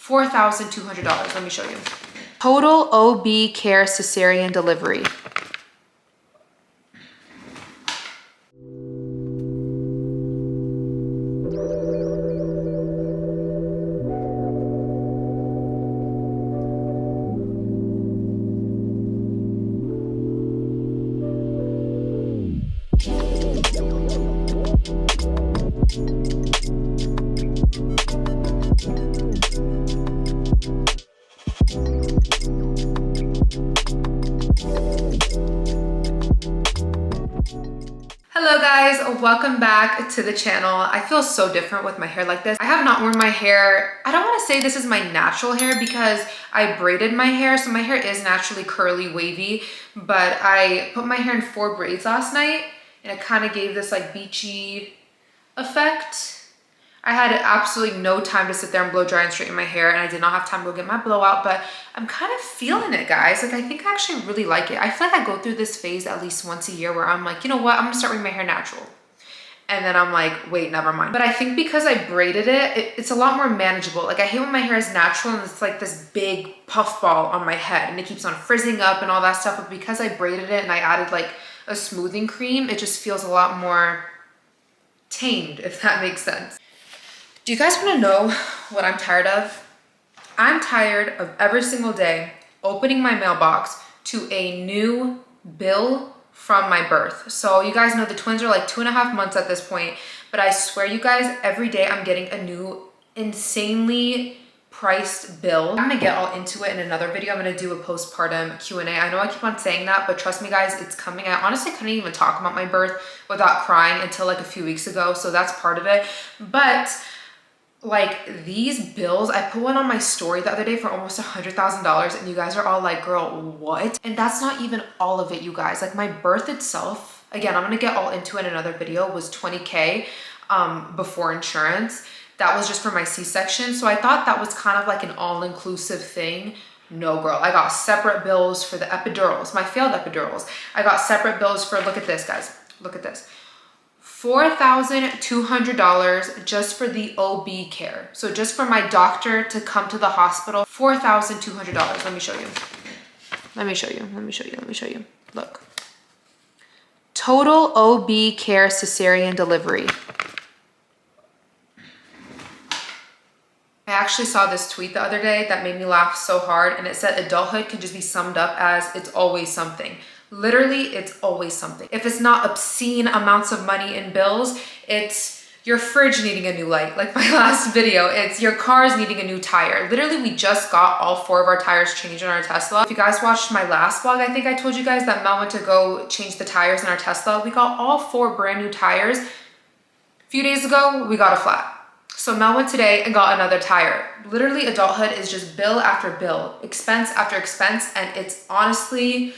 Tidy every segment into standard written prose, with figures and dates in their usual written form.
$4,200. Let me show you. Total OB care cesarean delivery. Hello guys, welcome back to the channel. I feel so different with my hair like this. I have not worn my hair. I don't want to say this is my natural hair because I braided my hair, so my hair is naturally curly, wavy, but I put my hair in 4 braids last night and it kind of gave this like beachy effect. I had absolutely no time to sit there and blow dry and straighten my hair, and I did not have time to go get my blowout, but I'm kind of feeling it, guys. Like, I think I actually really like it. I feel like I go through this phase at least once a year where I'm like, you know what, I'm gonna start with my hair natural. And then I'm like, wait, never mind. But I think because I braided it, it's a lot more manageable. Like, I hate when my hair is natural and it's like this big puff ball on my head and it keeps on frizzing up and all that stuff. But because I braided it and I added like a smoothing cream, it just feels a lot more tamed, if that makes sense. Do you guys want to know what I'm tired of? I'm tired of every single day opening my mailbox to a new bill from my birth. So you guys know the twins are like 2.5 months at this point, but I swear you guys, every day I'm getting a new insanely priced bill. I'm gonna get all into it in another video. I'm gonna do a postpartum Q&A. I know I keep on saying that, but trust me guys, it's coming. I honestly couldn't even talk about my birth without crying until like a few weeks ago, so that's part of it. But like these bills, I put one on my story the other day for almost $100,000 and you guys are all like, girl, what? And that's not even all of it, you guys. Like my birth itself, again, I'm gonna get all into it in another video, was $20K before insurance. That was just for my C-section. So I thought that was kind of like an all-inclusive thing. No, girl, I got separate bills for the epidurals, my failed epidurals. I got separate bills for, look at this, guys, look at this. $4,200 just for the OB care. So just for my doctor to come to the hospital, $4,200. Let me show you. Let me show you. Let me show you. Let me show you. Look. Total OB care cesarean delivery. I actually saw this tweet the other day that made me laugh so hard, and it said adulthood can just be summed up as it's always something. Literally, it's always something. If it's not obscene amounts of money in bills, it's your fridge needing a new light. Like my last video, it's your car's needing a new tire. Literally, we just got all 4 of our tires changed on our Tesla. If you guys watched my last vlog, I think I told you guys that Mel went to go change the tires in our Tesla. We got all 4 brand new tires. A few days ago, we got a flat. So Mel went today and got another tire. Literally, adulthood is just bill after bill, expense after expense, and it's honestly,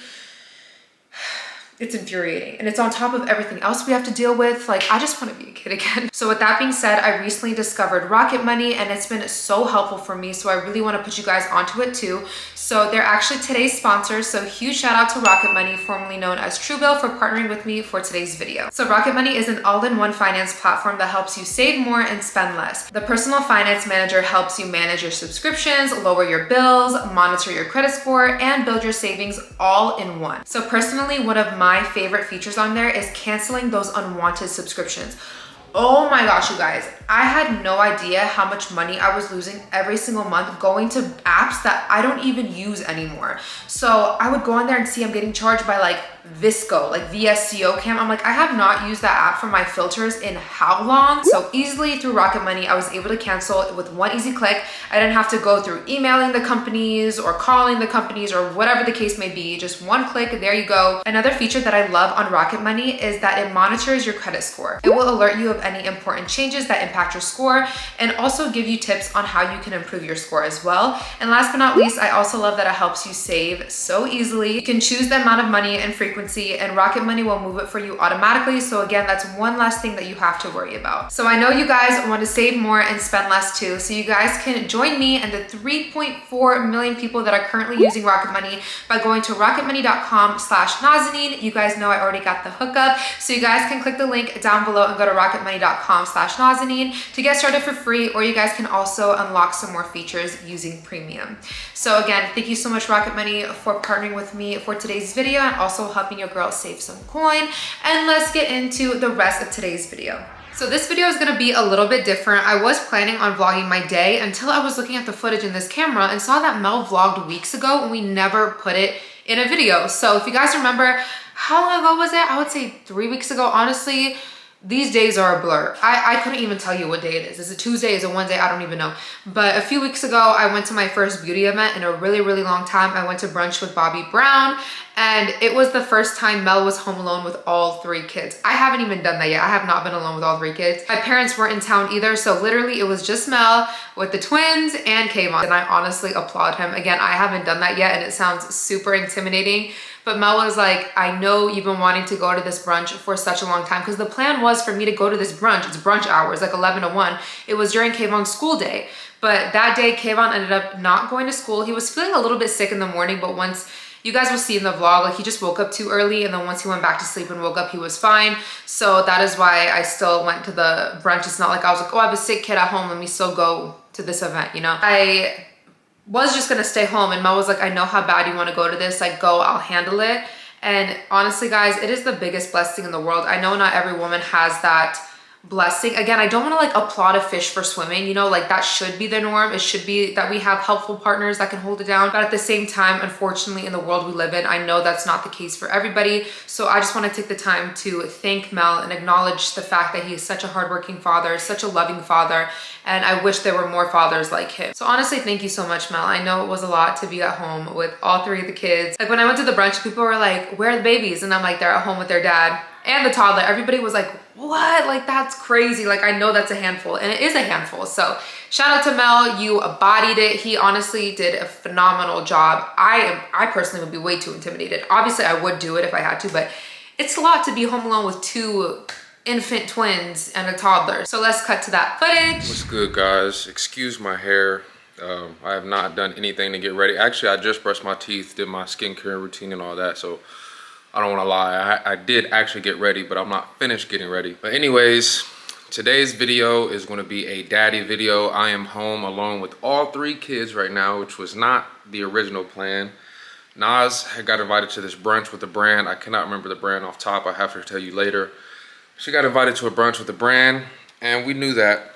it's infuriating. And it's on top of everything else we have to deal with. Like, I just want to be a kid again. So with that being said, I recently discovered Rocket Money and it's been so helpful for me. So I really want to put you guys onto it too. So they're actually today's sponsors. So huge shout out to Rocket Money, formerly known as Truebill, for partnering with me for today's video. So Rocket Money is an all-in-one finance platform that helps you save more and spend less. The personal finance manager helps you manage your subscriptions, lower your bills, monitor your credit score, and build your savings all in one. So personally, one of my favorite features on there is canceling those unwanted subscriptions. Oh my gosh, you guys, I had no idea how much money I was losing every single month going to apps that I don't even use anymore. So I would go on there and see I'm getting charged by like Visco, like VSCO Cam. I'm like, I have not used that app for my filters in how long? So easily through Rocket Money, I was able to cancel it with one easy click. I didn't have to go through emailing the companies or calling the companies or whatever the case may be. Just one click, there you go. Another feature that I love on Rocket Money is that it monitors your credit score. It will alert you of any important changes that impact your score and also give you tips on how you can improve your score as well. And last but not least, I also love that it helps you save so easily. You can choose the amount of money and frequency frequency, and Rocket Money will move it for you automatically. So again, that's one less thing that you have to worry about. So I know you guys want to save more and spend less too. So you guys can join me and the 3.4 million people that are currently using Rocket Money by going to rocketmoney.com/Nazanin. You guys know I already got the hookup. So you guys can click the link down below and go to rocketmoney.com/Nazanin to get started for free, or you guys can also unlock some more features using premium. So again, thank you so much Rocket Money for partnering with me for today's video and also helping your girl save some coin. And let's get into the rest of today's video. So this video is gonna be a little bit different. I was planning on vlogging my day until I was looking at the footage in this camera and saw that Mel vlogged weeks ago and we never put it in a video. So if you guys remember, how long ago was it? I would say 3 weeks ago. Honestly, these days are a blur. I couldn't even tell you what day it is. Is it Tuesday? Is it Wednesday? I don't even know. But a few weeks ago, I went to my first beauty event in a really, really long time. I went to brunch with Bobby Brown, and it was the first time Mel was home alone with all 3 kids. I haven't even done that yet. I have not been alone with all 3 kids. My parents weren't in town either, so literally it was just Mel with the twins and Kayvon. And I honestly applaud him. Again, I haven't done that yet, and it sounds super intimidating. But Mel was like, I know you've been wanting to go to this brunch for such a long time, because the plan was for me to go to this brunch. It's brunch hours, like 11 to 1. It was during Kayvon's school day. But that day, Kayvon ended up not going to school. He was feeling a little bit sick in the morning, but once, you guys will see in the vlog, like he just woke up too early, and then once he went back to sleep and woke up, he was fine. So that is why I still went to the brunch. It's not like I was like, oh, I have a sick kid at home, let me still go to this event, you know? I was just gonna stay home, and Mel was like, I know how bad you wanna go to this, like go, I'll handle it. And honestly guys, it is the biggest blessing in the world. I know not every woman has that blessing. Again, I don't want to like applaud a fish for swimming, you know, like that should be the norm. It should be that we have helpful partners that can hold it down. But at the same time, unfortunately, in the world we live in, I know that's not the case for everybody. So I just want to take the time to thank Mel and acknowledge the fact that he is such a hardworking father, such a loving father. And I wish there were more fathers like him. So honestly, thank you so much, Mel. I know it was a lot to be at home with all 3 of the kids. Like when I went to the brunch, people were like, where are the babies? And I'm like, they're at home with their dad and the toddler. Everybody was like, what? Like, that's crazy. Like, I know that's a handful, and it is a handful. So shout out to Mel, you embodied it. He honestly did a phenomenal job. I personally would be way too intimidated. Obviously I would do it if I had to, but it's a lot to be home alone with 2 infant twins and a toddler. So let's cut to that footage. What's good, guys? Excuse my hair. I have not done anything to get ready. Actually, I just brushed my teeth, did my skincare routine and all that, so I don't want to lie. I did actually get ready, but I'm not finished getting ready. But anyways, today's video is going to be a daddy video. I am home alone with all 3 kids right now, which was not the original plan. Nas had got invited to this brunch with a brand. I cannot remember the brand off top. I have to tell you later. She got invited to a brunch with a brand, and we knew that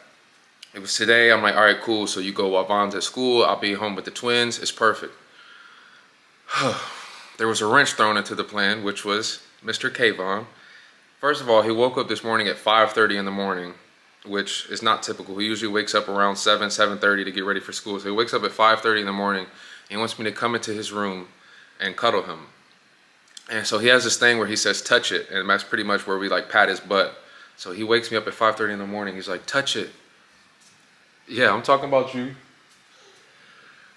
it was today. I'm like, all right, cool. So you go while Von's at school. I'll be home with the twins. It's perfect. There was a wrench thrown into the plan, which was Mr. Kayvon. First of all, he woke up this morning at 5:30 in the morning, which is not typical. He usually wakes up around 7:30 to get ready for school. So he wakes up at 5:30 in the morning, and he wants me to come into his room and cuddle him. And so he has this thing where he says, touch it. And that's pretty much where we like pat his butt. So he wakes me up at 5:30 in the morning. He's like, touch it. Yeah, I'm talking about you.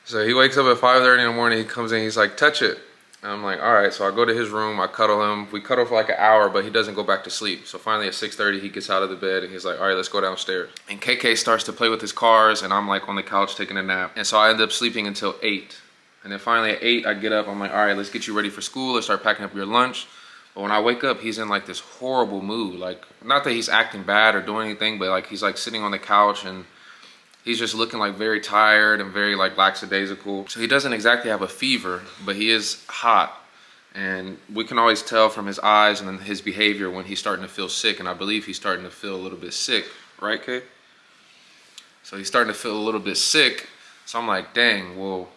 So he wakes up at 5:30 in the morning. He comes in, he's like, touch it. And I'm like, all right. So I go to his room, I cuddle him. We cuddle for like an hour, but he doesn't go back to sleep. So finally at 6:30, he gets out of the bed and he's like, all right, let's go downstairs. And KK starts to play with his cars, and I'm like on the couch taking a nap. And so I end up sleeping until 8. And then finally at 8, I get up. I'm like, all right, let's get you ready for school. Let's start packing up your lunch. But when I wake up, he's in like this horrible mood. Like, not that he's acting bad or doing anything, but like he's like sitting on the couch and he's just looking like very tired and very like lackadaisical. So he doesn't exactly have a fever, but he is hot. And we can always tell from his eyes and his behavior when he's starting to feel sick. And I believe he's starting to feel a little bit sick, right, Kay? So he's starting to feel a little bit sick. So I'm like, dang, well,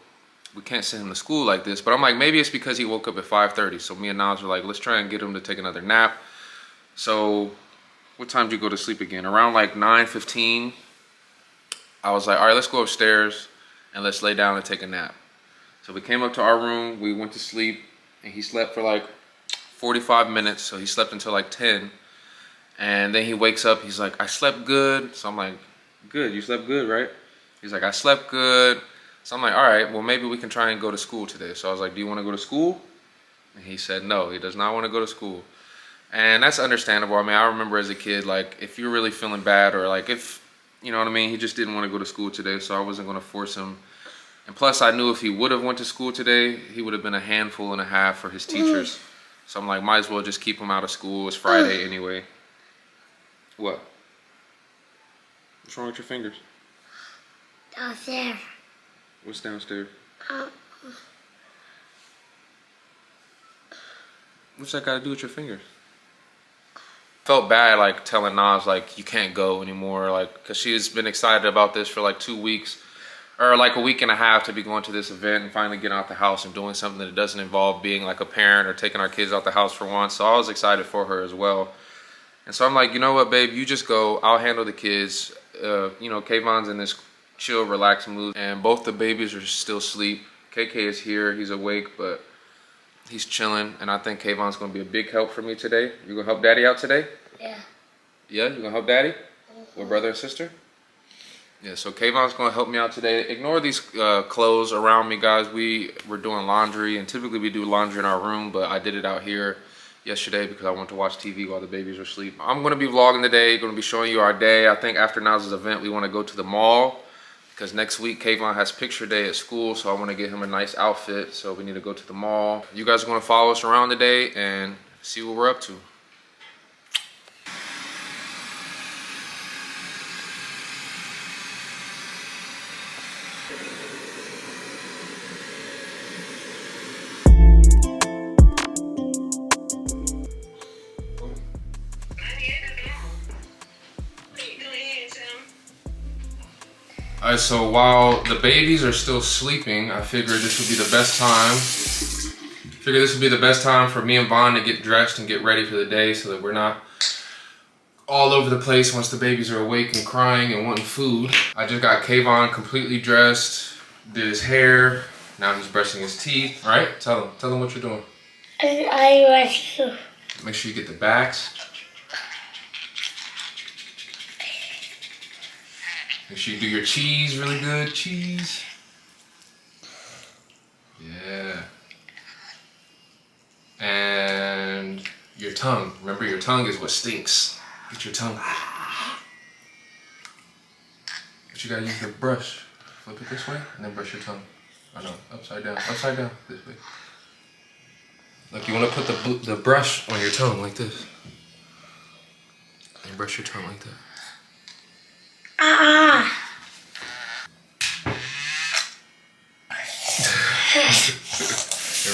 we can't send him to school like this. But I'm like, maybe it's because he woke up at 5:30. So me and Nas were like, let's try and get him to take another nap. So what time did you go to sleep again? Around like 9:15. I was like, all right, let's go upstairs and let's lay down and take a nap. So we came up to our room, we went to sleep, and he slept for like 45 minutes. So he slept until like 10. And then he wakes up, he's like, I slept good. So I'm like, good, you slept good, right? He's like, I slept good. So I'm like, all right, well, maybe we can try and go to school today. So I was like, do you want to go to school? And he said no, he does not want to go to school. And that's understandable. I mean, I remember as a kid, like, if you're really feeling bad or like if, you know what I mean, he just didn't want to go to school today, so I wasn't going to force him. And plus, I knew if he would have went to school today, he would have been a handful and a half for his teachers. So I'm like, might as well just keep him out of school. It's Friday anyway. What? What's wrong with your fingers? Downstairs. What's downstairs? What's that got to do with your fingers? Felt bad like telling Naz like you can't go anymore, like because she's been excited about this for like 2 weeks or like a week and a half to be going to this event and finally getting out the house and doing something that doesn't involve being like a parent or taking our kids out the house for once. So I was excited for her as well. And so I'm like, you know what, babe, you just go. I'll handle the kids. You know, Kayvon's in this chill, relaxed mood, and both the babies are still asleep. KK is here. He's awake, but he's chilling. And I think Kayvon's going to be a big help for me today. You going to help Daddy out today? Yeah. Yeah? You going to help Daddy? With brother and sister? Yeah, so Kayvon's going to help me out today. Ignore these clothes around me, guys. We're doing laundry, and typically we do laundry in our room, but I did it out here yesterday because I wanted to watch TV while the babies were asleep. I'm going to be vlogging today, going to be showing you our day. I think after Naz's event, we want to go to the mall because next week Kayvon has picture day at school, so I want to get him a nice outfit, so we need to go to the mall. You guys are going to follow us around today and see what we're up to. Alright, so while the babies are still sleeping, I figured this would be the best time. For me and Vaughn to get dressed and get ready for the day so that we're not all over the place once the babies are awake and crying and wanting food. I just got Kayvon completely dressed, did his hair, now he's brushing his teeth. Alright, tell him what you're doing. I want you. Make sure you get the backs. Make sure you do your cheese really good. Cheese. Yeah. And your tongue. Remember, your tongue is what stinks. Get your tongue. But you gotta use the brush. Flip it this way and then brush your tongue. Oh no, upside down. Upside down. This way. Look, you wanna put the brush on your tongue like this. And brush your tongue like that.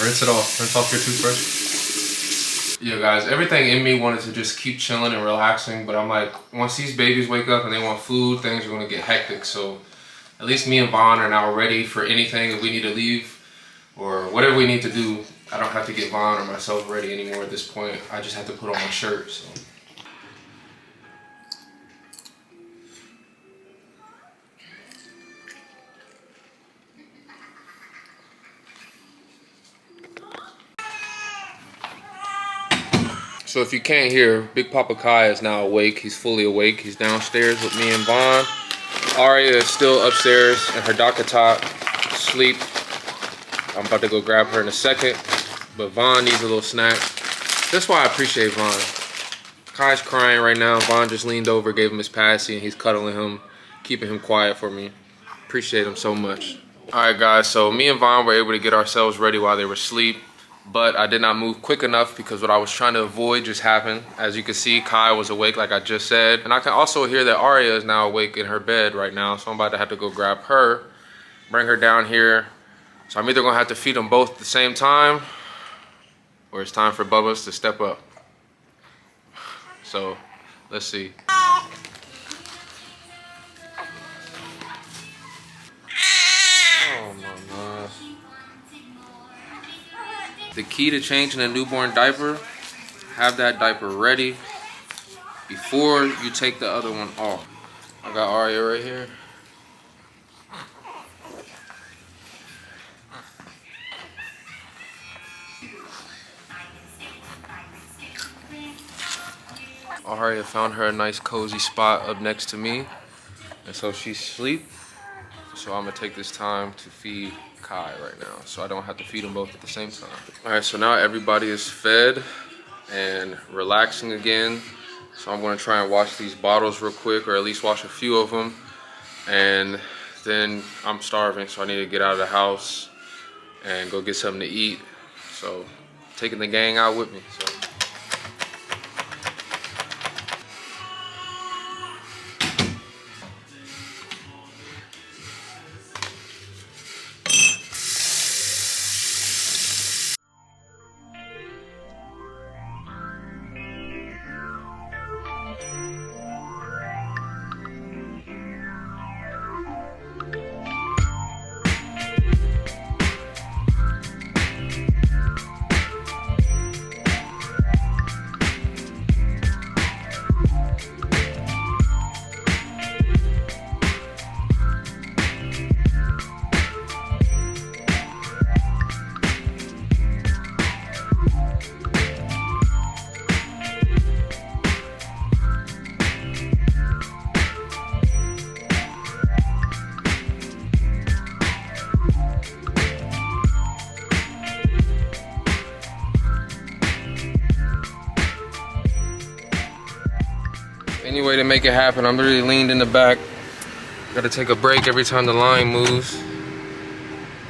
Rinse it off. Rinse off your toothbrush. Yeah, guys, everything in me wanted to just keep chilling and relaxing, but I'm like, once these babies wake up and they want food, things are gonna get hectic. So at least me and Vaughn are now ready for anything if we need to leave or whatever we need to do. I don't have to get Vaughn or myself ready anymore at this point. I just have to put on my shirt. So. So if you can't hear, Big Papa Kai is now awake. He's fully awake. He's downstairs with me and Vaughn. Aria is still upstairs in her DACA top, asleep. I'm about to go grab her in a second, but Vaughn needs a little snack. That's why I appreciate Vaughn. Kai's crying right now. Vaughn just leaned over, gave him his passy, and he's cuddling him, keeping him quiet for me. Appreciate him so much. All right, guys, so me and Vaughn were able to get ourselves ready while they were asleep. But I did not move quick enough because what I was trying to avoid just happened. As you can see, Kai was awake like I just said. And I can also hear that Aria is now awake in her bed right now. So I'm about to have to go grab her, bring her down here. So I'm either gonna have to feed them both at the same time or it's time for Bubba's to step up. So let's see. The key to changing a newborn diaper, have that diaper ready before you take the other one off. I got Aria right here. Aria found her a nice cozy spot up next to me. And so she's asleep. So I'm gonna take this time to feed Kai right now, so I don't have to feed them both at the same time. All right, so now everybody is fed and relaxing again. So I'm gonna try and wash these bottles real quick, or at least wash a few of them. And then I'm starving, so I need to get out of the house and go get something to eat. So taking the gang out with me. So. Any way to make it happen. I'm literally leaned in the back. Gotta take a break every time the line moves.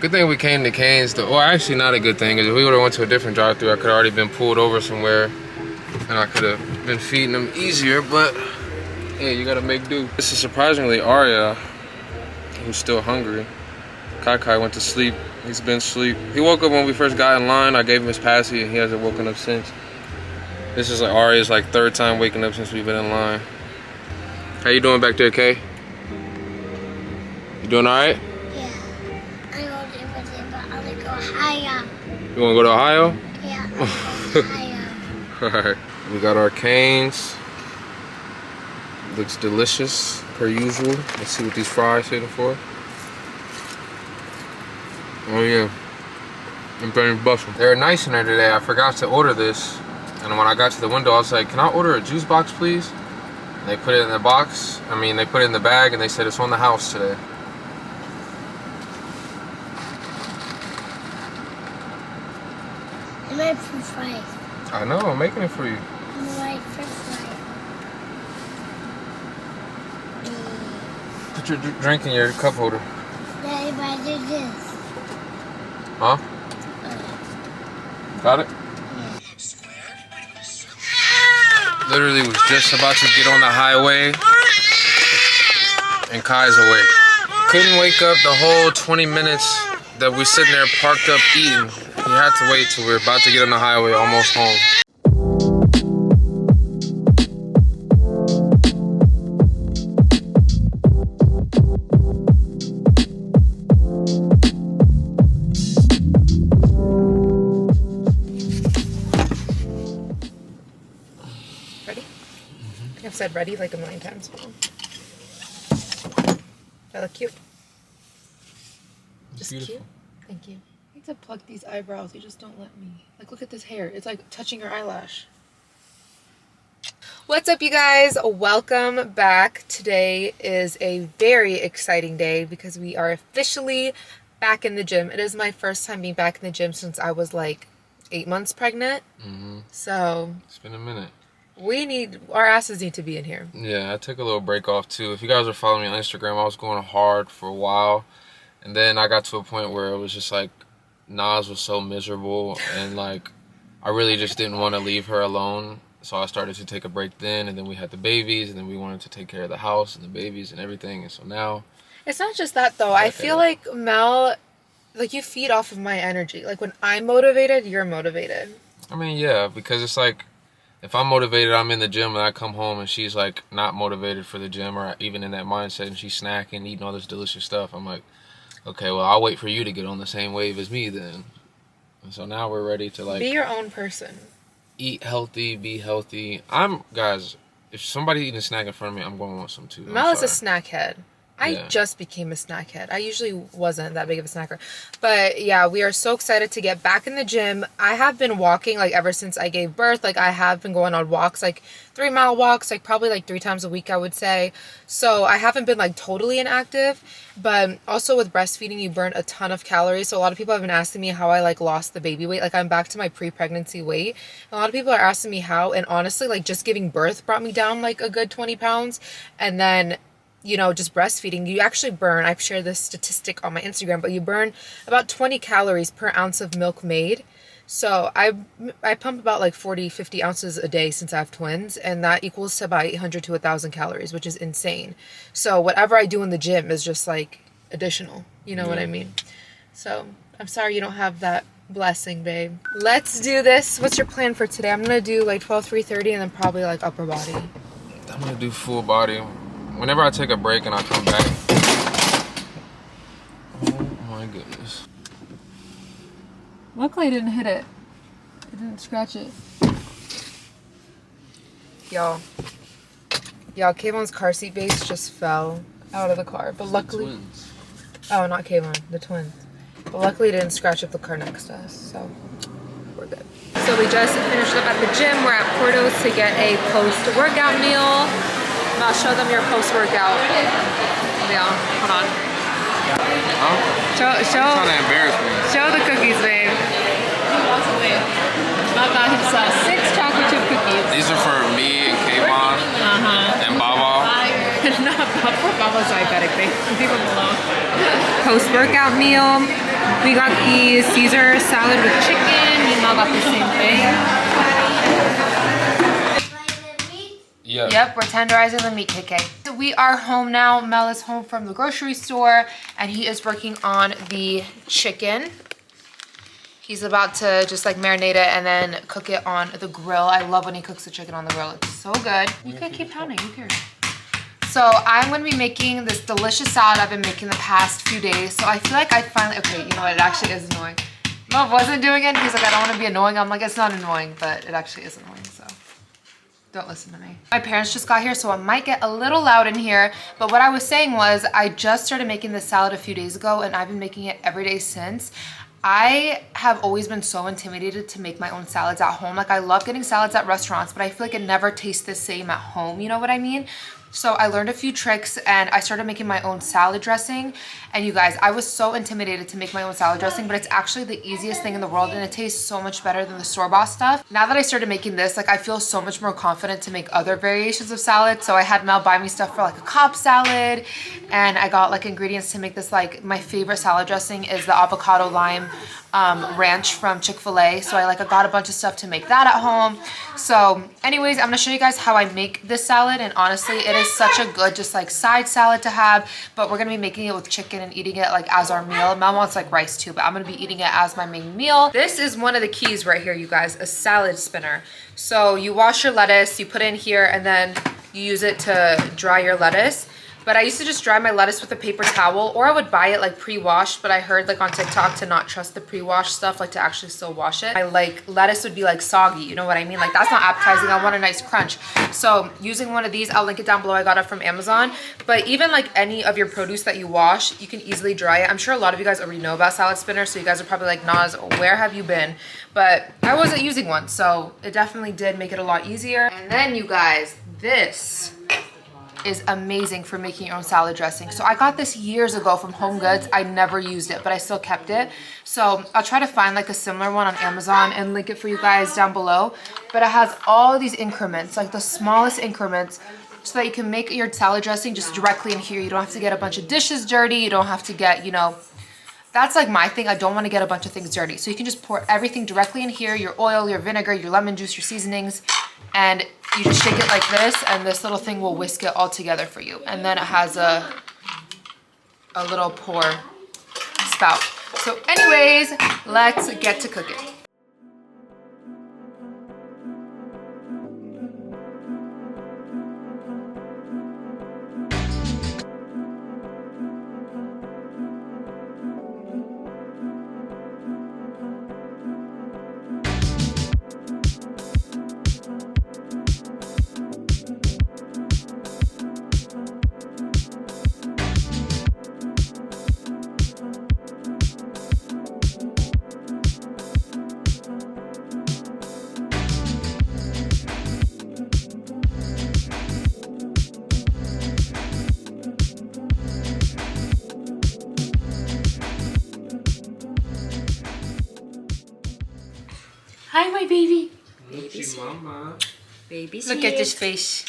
Good thing we came to Canes. Well, actually not a good thing. If we would've went to a different drive-thru, I could've already been pulled over somewhere and I could've been feeding them easier, but yeah, you gotta make do. This is surprisingly Arya, who's still hungry. Kai went to sleep. He's been asleep. He woke up when we first got in line. I gave him his passy and he hasn't woken up since. This is like Arya's like third time waking up since we've been in line. How you doing back there, Kay? You doing all right? Yeah. I want to but I want to go higher. You want to go to Ohio? Yeah, I want to go higher. All right. We got our canes. Looks delicious, per usual. Let's see what these fries hitting for. Oh yeah. I'm pretty busting. They're nice in there today. I forgot to order this. And when I got to the window, I was like, can I order a juice box, please? And they put it in the box. They put it in the bag and they said it's on the house today. I made french fries. I know, I'm making it for you. I made french fries. Put your drink in your cup holder. Daddy, but I did this. Huh? Got it? Literally was just about to get on the highway and Kai's awake. Couldn't wake up the whole 20 minutes that we sitting there parked up eating. He had to wait till we were about to get on the highway, almost home. I've said ready like a million times. I look cute. Just beautiful. cute. Thank you. I need to pluck these eyebrows. You just don't let me. Like, look at this hair. It's like touching your eyelash. What's up, you guys? Welcome back. Today is a very exciting day because we are officially back in the gym. It is my first time being back in the gym since I was like 8 months pregnant. So It's been a minute. Our asses need to be in here. Yeah, I took a little break off too. If you guys are following me on Instagram, I was going hard for a while. And then I got to a point where it was just like, Nas was so miserable. And like, I really just didn't want to leave her alone. So I started to take a break then. And then we had the babies. And then we wanted to take care of the house and the babies and everything. And so now. It's not just that though. I feel like Mel, like you feed off of my energy. Like when I'm motivated, you're motivated. I mean, yeah, because it's like, if I'm motivated, I'm in the gym, and I come home, and she's, like, not motivated for the gym, or even in that mindset, and she's snacking, eating all this delicious stuff. I'm like, okay, well, I'll wait for you to get on the same wave as me, then. And so now we're ready to, like... Be your own person. Eat healthy, be healthy. Guys, if somebody eating a snack in front of me, I'm going to want some, too. Mel is a snack head. I just became a snackhead. I usually wasn't that big of a snacker. But yeah, we are so excited to get back in the gym. I have been walking like ever since I gave birth. Like I have been going on walks, like 3-mile walks, like probably like 3 times a week, I would say. So I haven't been like totally inactive. But also with breastfeeding, you burn a ton of calories. So a lot of people have been asking me how I like lost the baby weight. Like I'm back to my pre-pregnancy weight. A lot of people are asking me how. And honestly, like just giving birth brought me down like a good 20 pounds. And then you know, just breastfeeding, you actually burn, I've shared this statistic on my Instagram, but you burn about 20 calories per ounce of milk made. So I pump about like 40-50 ounces a day since I have twins, and that equals to about 800 to 1,000 calories, which is insane. So whatever I do in the gym is just like additional, you know what I mean? So I'm sorry you don't have that blessing, babe. Let's do this. What's your plan for today? I'm gonna do like 12-3:30 and then probably like upper body. I'm gonna do full body. Whenever I take a break and I come back. Oh my goodness. Luckily I didn't hit it. I didn't scratch it. Y'all, Kayvon's car seat base just fell out of the car. But luckily... Twins. Oh, not Kayvon, the twins. But luckily it didn't scratch up the car next to us, so we're good. So we just finished up at the gym. We're at Porto's to get a post-workout meal. I'll show them your post-workout. Yeah, hold on. Huh? Show, Trying to embarrass me. show the cookies, babe. I got him 6 chocolate chip cookies. These are for me and Kayvon and Baba. Not poor Baba's diabetic, babe. People below. Post-workout meal. We got the Caesar salad with chicken. Mima got the same thing. Yeah. Yep, we're tenderizing the meat, KK. We are home now. Mel is home from the grocery store, and he is working on the chicken. He's about to just like marinate it and then cook it on the grill. I love when he cooks the chicken on the grill. It's so good. You can keep pounding, who cares? So I'm gonna be making this delicious salad I've been making the past few days. So I feel like I finally, okay, you know what, it actually is annoying. Mel wasn't doing it. He's like, I don't wanna be annoying. I'm like, it's not annoying, but it actually is annoying, so. Don't listen to me. My parents just got here, so I might get a little loud in here. But what I was saying was I just started making this salad a few days ago, and I've been making it every day since. I have always been so intimidated to make my own salads at home. Like I love getting salads at restaurants, but I feel like it never tastes the same at home. You know what I mean? So I learned a few tricks and I started making my own salad dressing. And you guys, I was so intimidated to make my own salad dressing, but it's actually the easiest thing in the world and it tastes so much better than the store-bought stuff. Now that I started making this, like I feel so much more confident to make other variations of salad. So I had Mel buy me stuff for like a Cobb salad, and I got like ingredients to make this. Like my favorite salad dressing is the avocado lime ranch from Chick-fil-A. So I got a bunch of stuff to make that at home. So anyways, I'm gonna show you guys how I make this salad, and honestly it is such a good just like side salad to have, but we're gonna be making it with chicken and eating it like as our meal. Mel wants like rice too, but I'm gonna be eating it as my main meal. This is one of the keys right here, you guys, a salad spinner. So you wash your lettuce, you put it in here, and then you use it to dry your lettuce. But I used to just dry my lettuce with a paper towel, or I would buy it like pre-washed, but I heard like on TikTok to not trust the pre-washed stuff, like to actually still wash it. I like lettuce would be like soggy, you know what I mean? Like that's not appetizing, I want a nice crunch. So using one of these, I'll link it down below, I got it from Amazon. But even like any of your produce that you wash, you can easily dry it. I'm sure a lot of you guys already know about salad spinners, so you guys are probably like, Naz, where have you been? But I wasn't using one, so it definitely did make it a lot easier. And then you guys, this is amazing for making your own salad dressing. So I got this years ago from Home Goods. I never used it, but I still kept it. So I'll try to find like a similar one on Amazon and link it for you guys down below. But it has all these increments, like the smallest increments, so that you can make your salad dressing just directly in here. You don't have to get a bunch of dishes dirty. You don't have to get, you know, that's like my thing. I don't want to get a bunch of things dirty. So you can just pour everything directly in here, your oil, your vinegar, your lemon juice, your seasonings, and you just shake it like this, and this little thing will whisk it all together for you. And then it has a little pour spout. So anyways, let's get to cooking. Hi, my baby. Mama. Baby's Look at this face.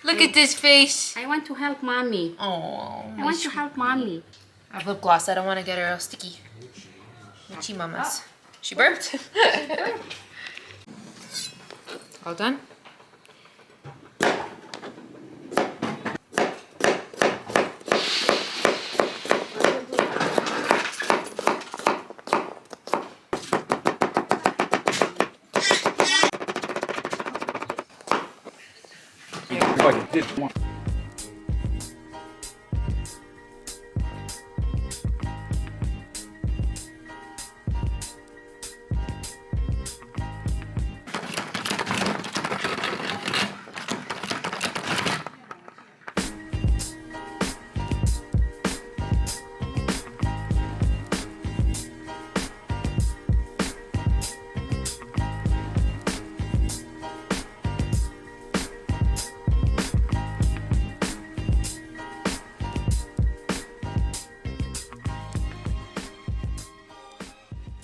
Look at this face. I want to help mommy. Oh, I want to help mommy. I have lip gloss. I don't want to get her all sticky. Mochi mamas. She burped. All done? Like this one.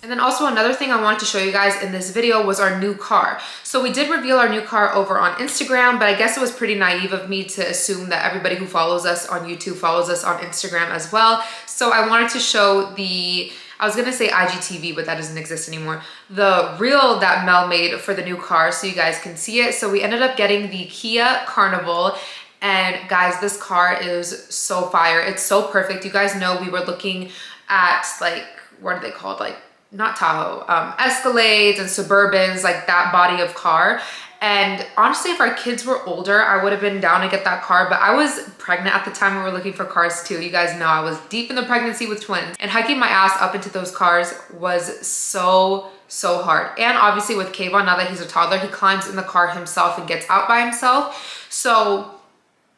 And then also another thing I wanted to show you guys in this video was our new car. So we did reveal our new car over on Instagram, but I guess it was pretty naive of me to assume that everybody who follows us on YouTube follows us on Instagram as well. So I wanted to show the, I was gonna say IGTV, but that doesn't exist anymore, the reel that Mel made for the new car so you guys can see it. So we ended up getting the Kia Carnival. And guys, this car is so fire. It's so perfect. You guys know we were looking at like, what are they called? Like, not Tahoe, Escalades and Suburbans, like that body of car. And honestly, if our kids were older, I would have been down to get that car, but I was pregnant at the time we were looking for cars too. You guys know I was deep in the pregnancy with twins, and hiking my ass up into those cars was so hard. And obviously with Kayvon, now that he's a toddler, he climbs in the car himself and gets out by himself. So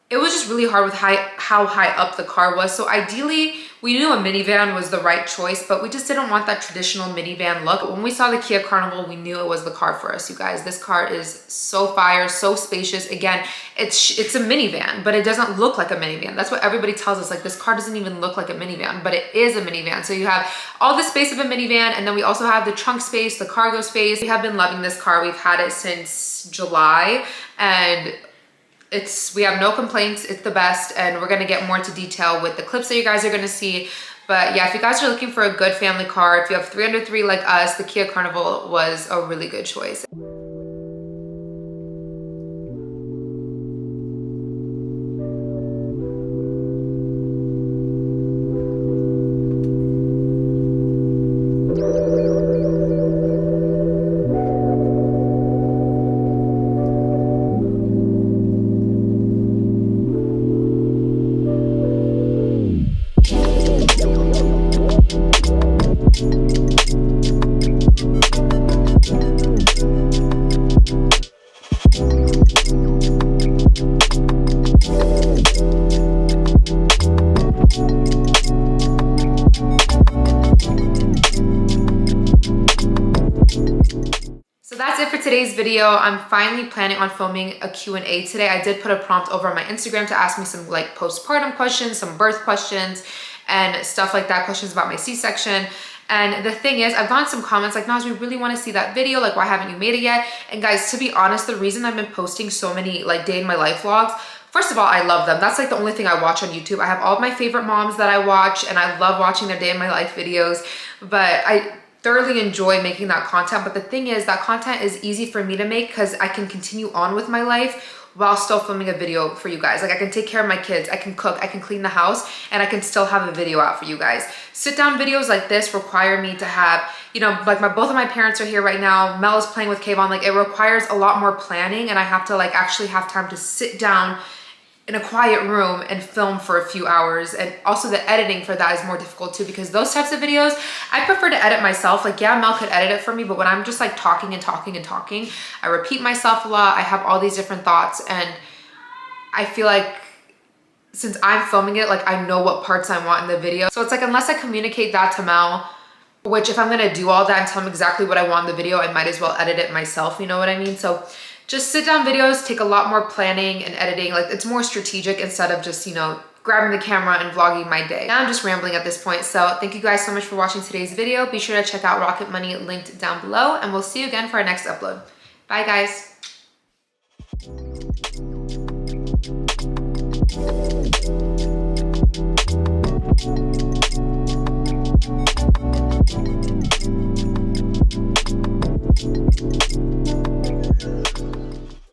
it was just really hard with how high up the car was. So ideally, we knew a minivan was the right choice, but we just didn't want that traditional minivan look. When we saw the Kia Carnival, we knew it was the car for us, you guys. This car is so fire, so spacious. Again, it's a minivan, but it doesn't look like a minivan. That's what everybody tells us. Like, this car doesn't even look like a minivan, but it is a minivan. So you have all the space of a minivan, and then we also have the trunk space, the cargo space. We have been loving this car. We've had it since July, and we have no complaints. It's the best, and we're gonna get more into detail with the clips that you guys are gonna see. But yeah, if you guys are looking for a good family car, if you have 3 under 3 like us, the Kia Carnival was a really good choice. Today's video, I'm finally planning on filming a Q&A today. I did put a prompt over on my Instagram to ask me some like postpartum questions, some birth questions, and stuff like that, questions about my C-section. And the thing is, I've gotten some comments like, Naz, we really want to see that video. Like, why haven't you made it yet? And guys, to be honest, the reason I've been posting so many like day in my life vlogs, first of all, I love them. That's like the only thing I watch on YouTube. I have all of my favorite moms that I watch, and I love watching their day in my life videos. But I thoroughly enjoy making that content. But the thing is, that content is easy for me to make because I can continue on with my life while still filming a video for you guys. Like, I can take care of my kids, I can cook, I can clean the house, and I can still have a video out for you guys. Sit down videos like this require me to have, you know, like both of my parents are here right now. Mel is playing with Kayvon. Like, it requires a lot more planning, and I have to like actually have time to sit down in a quiet room and film for a few hours. And also the editing for that is more difficult too, because those types of videos, I prefer to edit myself. Like, yeah, Mel could edit it for me, but when I'm just like talking and talking and talking, I repeat myself a lot. I have all these different thoughts, and I feel like since I'm filming it, like, I know what parts I want in the video. So it's like, unless I communicate that to Mel, which if I'm gonna do all that and tell him exactly what I want in the video, I might as well edit it myself, you know what I mean? So just sit down videos take a lot more planning and editing. Like, it's more strategic instead of just, you know, grabbing the camera and vlogging my day. Now I'm just rambling at this point. So thank you guys so much for watching today's video. Be sure to check out Rocket Money linked down below, and we'll see you again for our next upload. Bye guys.